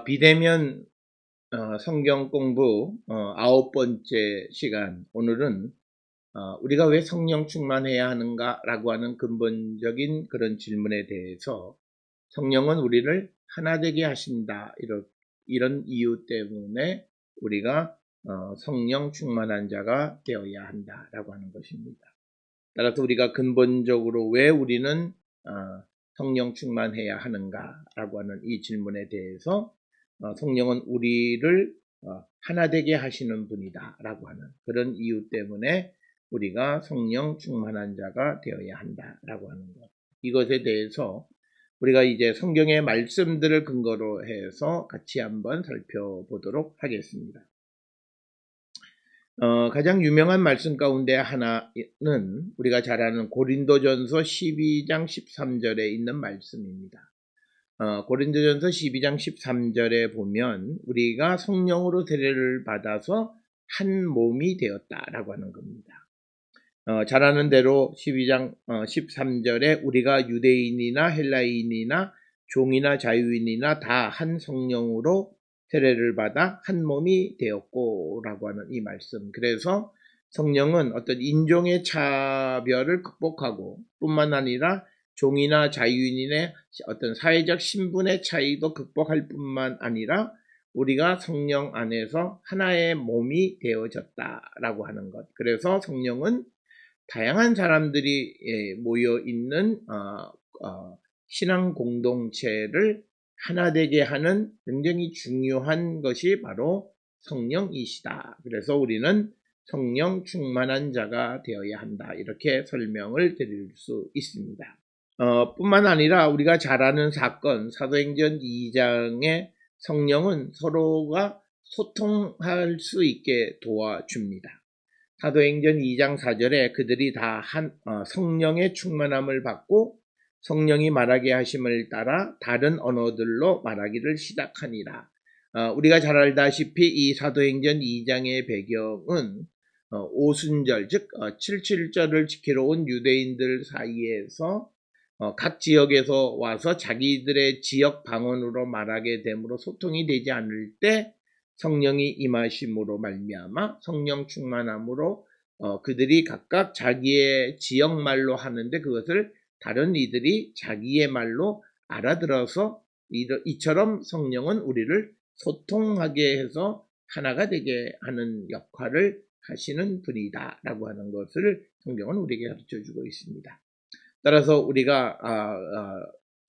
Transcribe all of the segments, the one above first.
비대면 성경 공부 9번째 시간. 오늘은 우리가 왜 성령 충만해야 하는가라고 하는 근본적인 그런 질문에 대해서 성령은 우리를 하나 되게 하신다, 이런 이유 때문에 우리가 성령 충만한 자가 되어야 한다라고 하는 것입니다. 따라서 우리가 근본적으로 왜 우리는 성령 충만해야 하는가라고 하는 이 질문에 대해서 성령은 우리를 하나 되게 하시는 분이다 라고 하는 그런 이유 때문에 우리가 성령 충만한 자가 되어야 한다라고 하는 것, 이것에 대해서 우리가 이제 성경의 말씀들을 근거로 해서 같이 한번 살펴보도록 하겠습니다. 가장 유명한 말씀 가운데 하나는 우리가 잘 아는 고린도전서 12장 13절에 있는 말씀입니다. 고린도전서 12장 13절에 보면 우리가 성령으로 세례를 받아서 한 몸이 되었다라고 하는 겁니다. 잘 아는 대로 12장 13절에 우리가 유대인이나 헬라인이나 종이나 자유인이나 다 한 성령으로 세례를 받아 한 몸이 되었고 라고 하는 이 말씀. 그래서 성령은 어떤 인종의 차별을 극복하고 뿐만 아니라 종이나 자유인의 어떤 사회적 신분의 차이도 극복할 뿐만 아니라 우리가 성령 안에서 하나의 몸이 되어졌다라고 하는 것. 그래서 성령은 다양한 사람들이 모여 있는 신앙 공동체를 하나 되게 하는 굉장히 중요한 것이 바로 성령이시다. 그래서 우리는 성령 충만한 자가 되어야 한다, 이렇게 설명을 드릴 수 있습니다. 뿐만 아니라 우리가 잘 아는 사건, 사도행전 2장의 성령은 서로가 소통할 수 있게 도와줍니다. 사도행전 2장 4절에 그들이 다 성령의 충만함을 받고 성령이 말하게 하심을 따라 다른 언어들로 말하기를 시작하니라. 우리가 잘 알다시피 이 사도행전 2장의 배경은 오순절, 즉 77절을 지키러 온 유대인들 사이에서 각 지역에서 와서 자기들의 지역 방언으로 말하게 되므로 소통이 되지 않을 때 성령이 임하심으로 말미암아 성령 충만함으로 그들이 각각 자기의 지역 말로 하는데 그것을 다른 이들이 자기의 말로 알아들어서 이처럼 성령은 우리를 소통하게 해서 하나가 되게 하는 역할을 하시는 분이다 라고 하는 것을 성경은 우리에게 가르쳐주고 있습니다. 따라서 우리가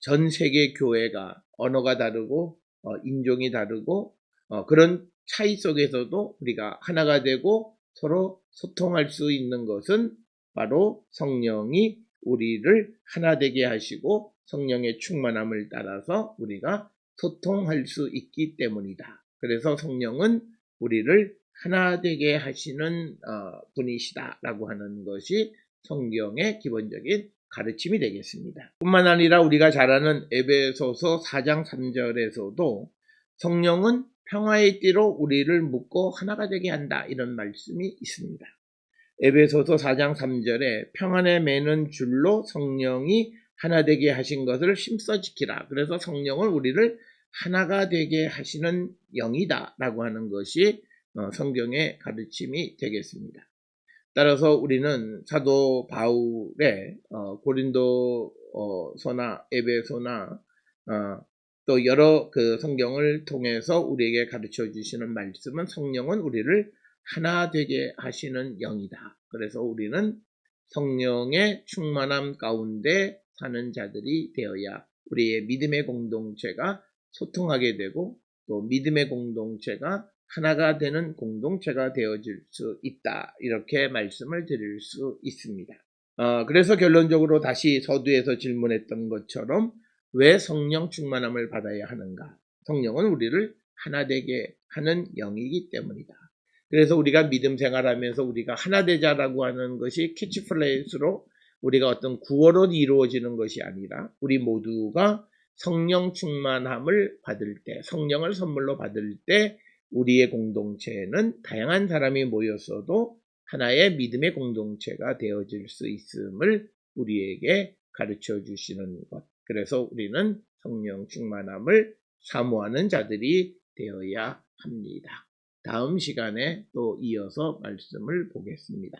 전 세계 교회가 언어가 다르고 인종이 다르고 그런 차이 속에서도 우리가 하나가 되고 서로 소통할 수 있는 것은 바로 성령이 우리를 하나 되게 하시고 성령의 충만함을 따라서 우리가 소통할 수 있기 때문이다. 그래서 성령은 우리를 하나 되게 하시는 분이시다라고 하는 것이 성경의 기본적인 가르침이 되겠습니다. 뿐만 아니라 우리가 잘 아는 에베소서 4장 3절에서도 성령은 평화의 띠로 우리를 묶고 하나가 되게 한다, 이런 말씀이 있습니다. 에베소서 4장 3절에 평안에 매는 줄로 성령이 하나 되게 하신 것을 힘써 지키라. 그래서 성령은 우리를 하나가 되게 하시는 영이다 라고 하는 것이 성경의 가르침이 되겠습니다. 따라서 우리는 사도 바울의 고린도서나 에베소나 또 여러 그 성경을 통해서 우리에게 가르쳐 주시는 말씀은 성령은 우리를 하나 되게 하시는 영이다. 그래서 우리는 성령의 충만함 가운데 사는 자들이 되어야 우리의 믿음의 공동체가 소통하게 되고 또 믿음의 공동체가 하나가 되는 공동체가 되어질 수 있다, 이렇게 말씀을 드릴 수 있습니다. 그래서 결론적으로 다시 서두에서 질문했던 것처럼 왜 성령 충만함을 받아야 하는가? 성령은 우리를 하나 되게 하는 영이기 때문이다. 그래서 우리가 믿음 생활하면서 우리가 하나 되자라고 하는 것이 캐치프레이즈로 우리가 어떤 구호로 이루어지는 것이 아니라 우리 모두가 성령 충만함을 받을 때, 성령을 선물로 받을 때 우리의 공동체는 다양한 사람이 모였어도 하나의 믿음의 공동체가 되어질 수 있음을 우리에게 가르쳐 주시는 것. 그래서 우리는 성령 충만함을 사모하는 자들이 되어야 합니다. 다음 시간에 또 이어서 말씀을 보겠습니다.